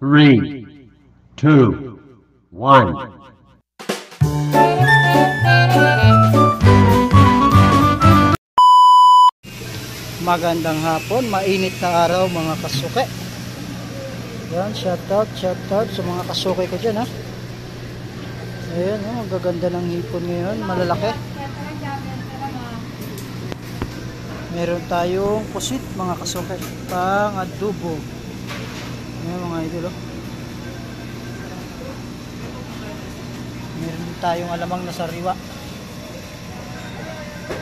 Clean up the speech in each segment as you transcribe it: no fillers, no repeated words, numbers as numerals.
3, 2, 1. Magandang hapon, mainit na araw mga kasuke. Yan, shoutout sa mga kasuke ko dyan ha. Ayan, ang gaganda ng hipon ngayon, malalaki. Meron tayong pusit mga kasuke, pang adobo. Ayan mga idol oh. Meron din tayong alamang na sariwa.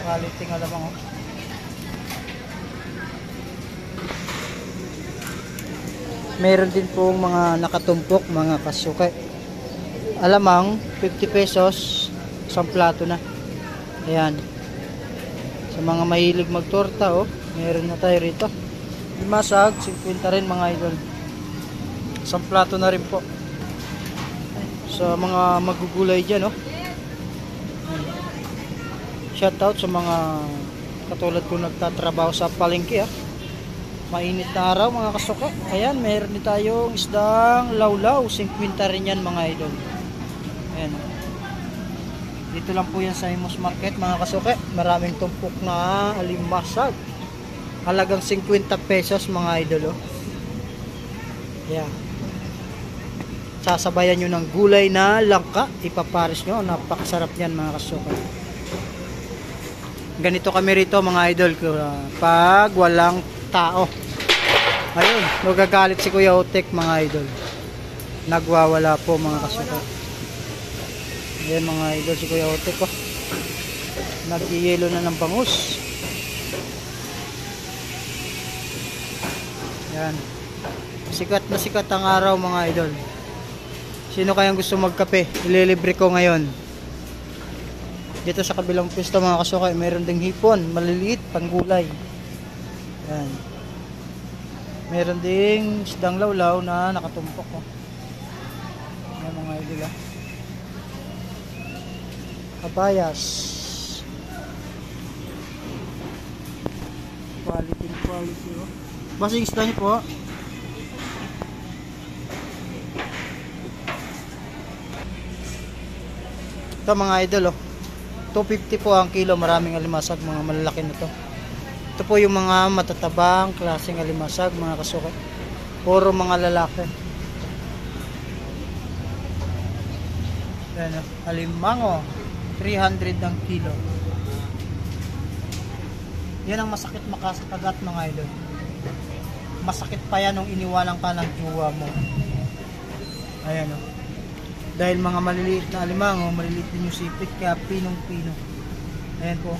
Quality ng alamang oh. Meron din pong mga nakatumpok mga kasuke. Alamang 50 pesos isang plato na. Ayan. Sa mga mahilig magtorta oh, meron na tayo rito. Limasag 50 rin mga idol. Isang plato na rin po. Sa mga magugulay dyan oh. Shoutout sa mga katulad ko nagtatrabaho sa palengke ah. Mainit na araw mga kasuke. Ayan, meron din tayong isdang lawlaw. 50 rin yan mga idol. Ayan. Dito lang po yan sa Imus Market mga kasuke. Maraming tumpok na alimasag. Halagang 50 pesos mga idol. Oh. Ayan. Sasabayan nyo ng gulay na langka. Ipaparis nyo. Napakasarap yan mga kasuke. Ganito kami rito mga idol. Pag walang tao. Ayun, nagagalit si Kuya Otek mga idol. Nagwawala po mga kasuka. Ayan mga idol si Kuya Otek oh. Nag-yelo na ng bangus. Ayan. Sikat na sikat ang araw mga idol. Sino kayang gusto magkape? Ililibre ko ngayon. Dito sa kabilang pwesto mga kasuka, mayroon ding hipon, maliliit, panggulay. Ayan. Meron ding isdang lawlaw na nakatumpok oh. Ayan mga idol ah. Kabayas. Quality oh. Basta yung isda niyo po. Ito mga idol oh. 250 po ang kilo, maraming alimasag, mga malalaki na to. Ito po yung mga matatabang klaseng alimasag mga kasuke. Puro mga lalaki. Yan, alimango 300 ang kilo. Yan ang masakit makakagat mga idol. Masakit pa yan nung iniwanan ka ng jowa mo. Ayan o. Dahil mga maliliit na alimango, maliliit din yung sipit, kaya pinong-pino. Ayan po.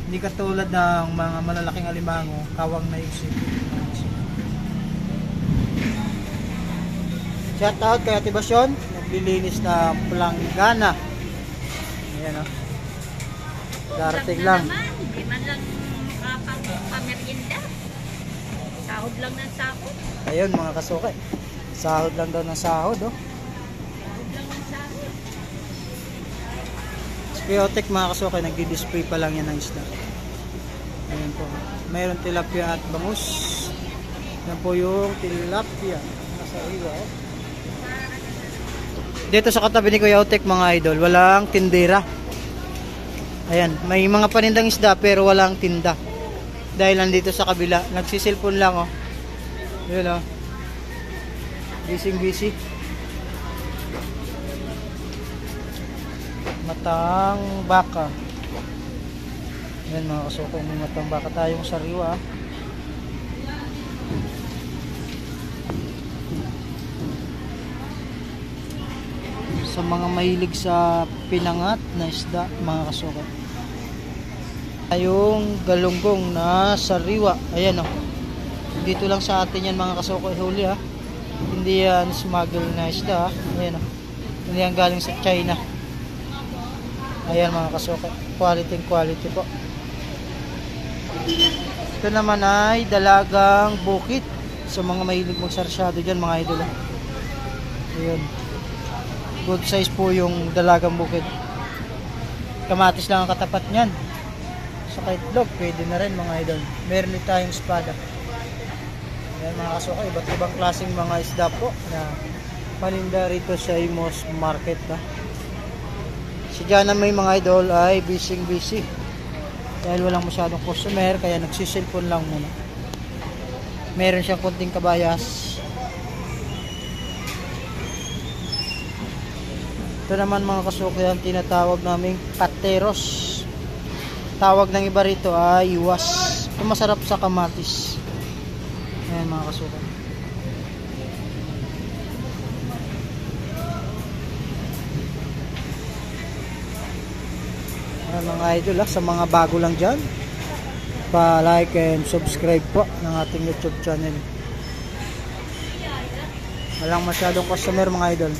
Hindi katulad ng mga malalaking alimango, kawang na yung sipit. Shout out kay Ate Basyon, naglilinis na planggana. Ayan o. Darating lang. Hindi man lang pamerienda. Sahod lang ng sahod. Ayun mga kasuke. Sahod lang daw ng sahod oh. Biotic mga kasuke, nagdi-display pa lang yan ng isda. Ayan po. Mayroon tilapia at bangus. Yan po yung tilapia. Nasa iwa eh. Dito sa katabi ni Kuya Otek mga idol, walang tindera. Ayan, may mga panindang isda pero walang tinda. Dahil nandito sa kabila, nagsisilpon lang oh. Yun oh. Busy. Matang baka. Yan mga kasuko, may matang baka tayong sariwa. Sa mga mahilig sa pinangat na isda mga kasuko. Tayong galunggong na sariwa. Ayan o. Dito lang sa atin yan mga kasuko huli ha. Hindi yan smuggle na isda ha. Ayan o. Hindi yan galing sa China. Ayan mga kasuke, quality po. Ito naman ay dalagang bukit. Sa mga mahilig magsarsyado dyan mga idol. Ayan. Good size po yung dalagang bukit. Kamatis lang ang katapat nyan. Sa kaitlog, pwede na rin mga idol. Meron din tayong espada. Ayan mga kasuka, iba't ibang klaseng mga isda po na paninda rito sa Imos Market. Si Jana may mga idol ay busy dahil walang masyadong customer, kaya nagsiselfon lang muna. Meron siyang konting kabayas. Ito naman mga kasuka, ang tinatawag naming kateros. Tawag ng iba rito ay iwas. Ito masarap sa kamatis. Ayan mga kasuka. Ayan mga idol, sa mga bago lang dyan, pa-like and subscribe po ng ating YouTube channel. Walang masyadong customer mga idol.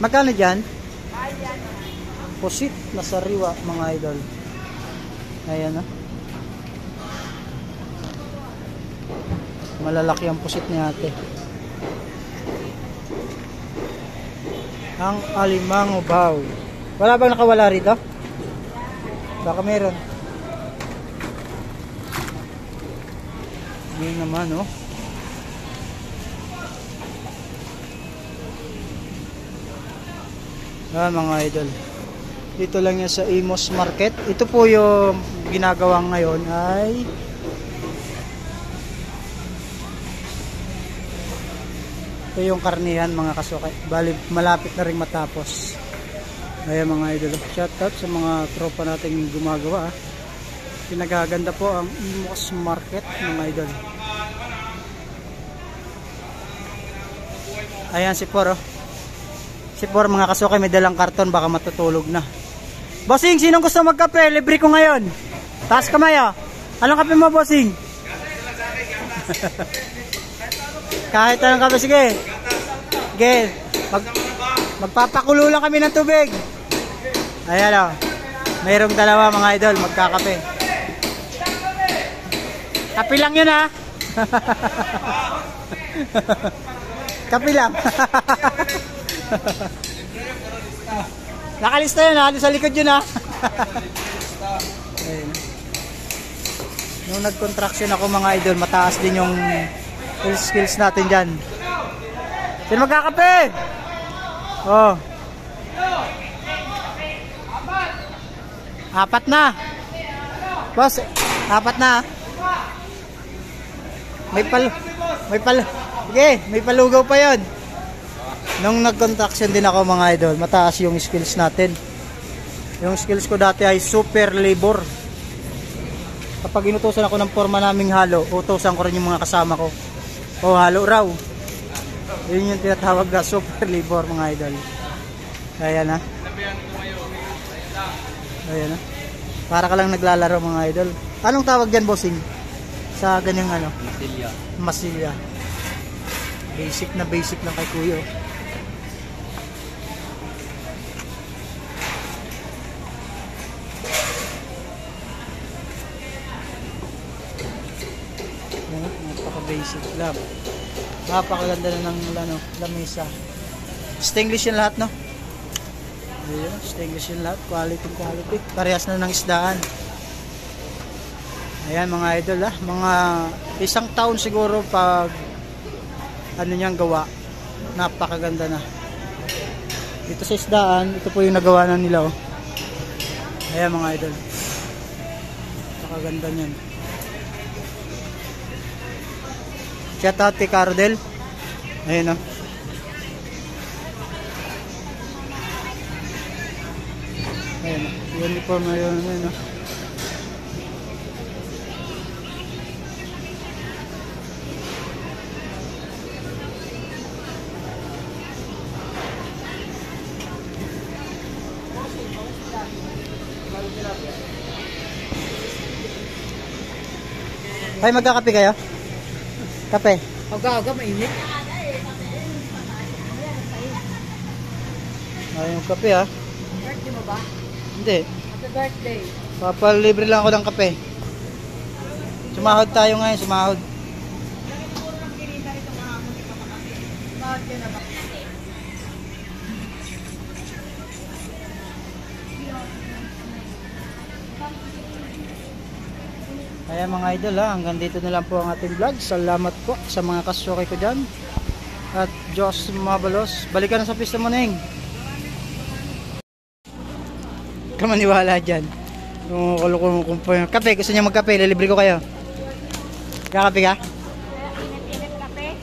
Magkano dyan? Pusit na sariwa mga idol. Ayan malalaki ang pusit ni ate. Ang alimango baw. Wala bang nakawala rito? Baka meron. Yun naman mga idol. Dito lang yan sa Imos Market. Ito po yung ginagawa ngayon ay ito yung karnihan mga kasuka. Bali malapit na rin matapos. Ayan mga idol. Shoutout sa mga tropa nating gumagawa. Pinagaganda po ang Imos Market mga idol. Ayan si Por. Si Por mga kasuka, may dalang karton, baka matutulog na. Bossing, sinong gusto magkape? Libre ko ngayon. Taas kamay Anong kape mo, bossing? Kahit anong kape, sige. Sige. Magpapakulo lang kami ng tubig. Ayan mayroong dalawa mga idol, magkakape. Kape lang yun Kape lang. Nakalista yun doon sa likod yun Nung nag-contraction ako mga idol, mataas din yung skills natin dyan. Sino magkakape? Apat na. Boss, apat na. Sige, may palugaw pa yon. Nung nag-contraction din ako mga idol, mataas yung skills natin. Yung skills ko dati ay super labor. Kapag inutusan ako ng forma naming halo, utusan ko rin yung mga kasama ko. Halo raw. Yun yung tinatawag na super labor mga idol. Ayan Ayan Para ka lang naglalaro mga idol. Anong tawag dyan, bossing? Sa ganyang Masilya. Basic lang kay kuya. Napaka-basic lang. Napakaganda na ng lamesa. Stainless yung lahat, Ayan, stainless yung lahat. Quality. Parehas na ng isdaan. Ayan mga idol mga isang taon siguro pag niyang gawa. Napakaganda na. Dito sa isdaan, ito po yung nagawa na nila Ayan mga idol. Napakaganda niyan. Shout out kay Cardel. Ayan Ayan uniform na yun. Ay, magkakape kayo? Kape? Aga-aga, mainit. Ay, yung kape Birthday mo ba? Hindi. Happy birthday. Papalibre lang ako ng kape. Sumahod tayo ngayon, sumahod. Ayan mga idol ha, hanggang dito na lang po ang ating vlog. Salamat po sa mga kasuki ko dyan. At Diyos mabalos. Balikan na sa pista mo, Neng. Kamaniwala dyan. Kung kape, gusto niya magkape, lilibre ko kayo. Kakape ka? Init-init kape.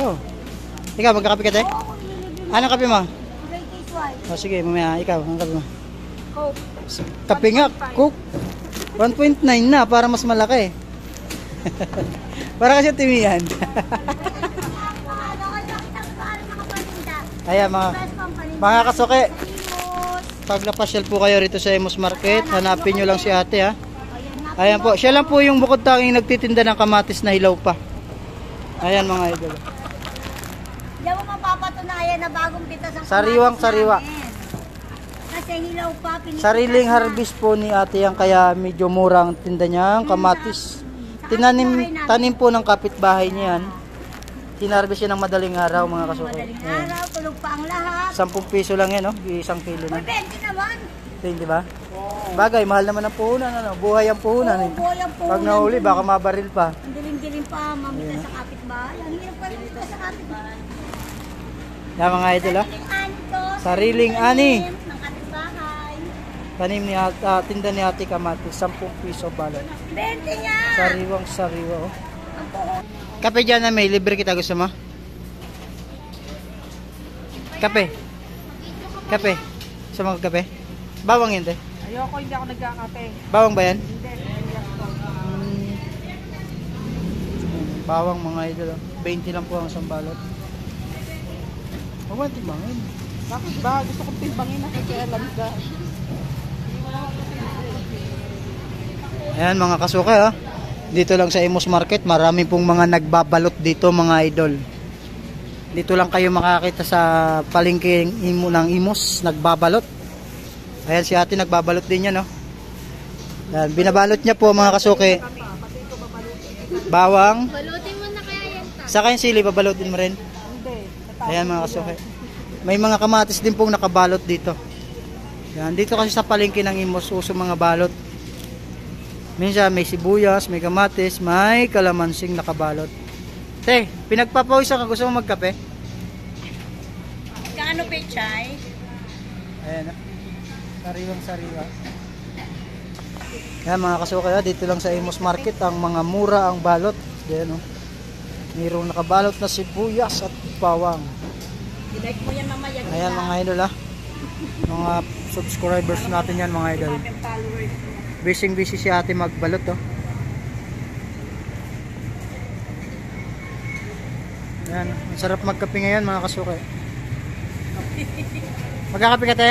Oo. Ikaw, magkakape ka, te? Anong kape mo? British white. O sige, mamaya, ikaw, anong kape mo? Coke. Kape nga, Coke. 1.9 na, para mas malaki. Para kasi timihan. Ayan mga kasuki. Pag napasyal po kayo rito sa Imus Market, hanapin nyo lang si ate ha. Ayan po, siya lang po yung bukod tanging nagtitinda ng kamatis na hilaw pa. Ayan mga idol. Diyan mo mapapatunayan na bagong pitas ang Sariwang kamatis sariwa. namin. Kasi hilaw pa, pinipitas Sariling na. harvest po ni ate yan, kaya medyo murang tinda niya ang kamatis. Tanim po ng kapitbahay niya yan. Tinarvest siya ng madaling araw mga kasuki. Madaling Ayan. araw, tulog pa ang lahat. 10 piso lang yan, no? 1 kilo na. Uy, 20 naman. Tingin, di ba? Bagay, mahal naman ang puhunan, ano? Buhay ang puhunan. Oo, buhay ang puhunan. Pag nahuli, baka mabaril pa. Ang dilim-dilim pa, mamita sa kapitbahay. Ang hirap pa rin sa kapitbahay. Yan mga idol, ha? Sariling ani to. Sariling ani. Ng kapitbahay. Tanim ni tinda ni ate kamatis, 10 piso balot. 20 niya. Sariwang sariwa, oh. Ang puhon. Kape dyan na may libre kita, gusto mo? Kape. Kape. Gusto mo kape? Bawang yun, te. Ayoko, hindi ako nagkakape. Bawang ba yan? Hindi, hindi ako. Bawang mga idol, oh. 20 lang po ang isang balot. Huwag timbangin. Bakit ba? Gusto kong timbangin na kasi alam ka. Ayan mga kasuka, ha. Dito lang sa Imus Market, marami pong mga nagbabalot dito mga idol. Dito lang kayo makakita sa palengke ng Imus, nagbabalot. Ayan si ate nagbabalot din yan, no. Ayan, binabalot niya po mga kasuki. Bawang. Balutin mo na kaya yan ta. Saka yung sili, babalutin mo rin. Hindi. Ayan mga kasuki. May mga kamatis din pong nakabalot dito. Ayan, dito kasi sa palengke ng Imus, uso mga balot. Minsan may sibuyas, may kamatis, may kalamansing nakabalot. Te, pinagpapawisan ka, gusto mo magkape? Kaano pechay? Ayan, sariwang sariwa. Ayan mga kasukaya, dito lang sa Imus Market, ang mga mura ang balot. Ayan, oh. Mayroong nakabalot na sibuyas at bawang. I-like mo yan mamaya. Ayan mga idol, ha. Mga subscribers natin yan mga idol. Busy si ate magbalot, oh. Ayan, ang sarap magkape ngayon mga kasukay. Magkakape ka, te?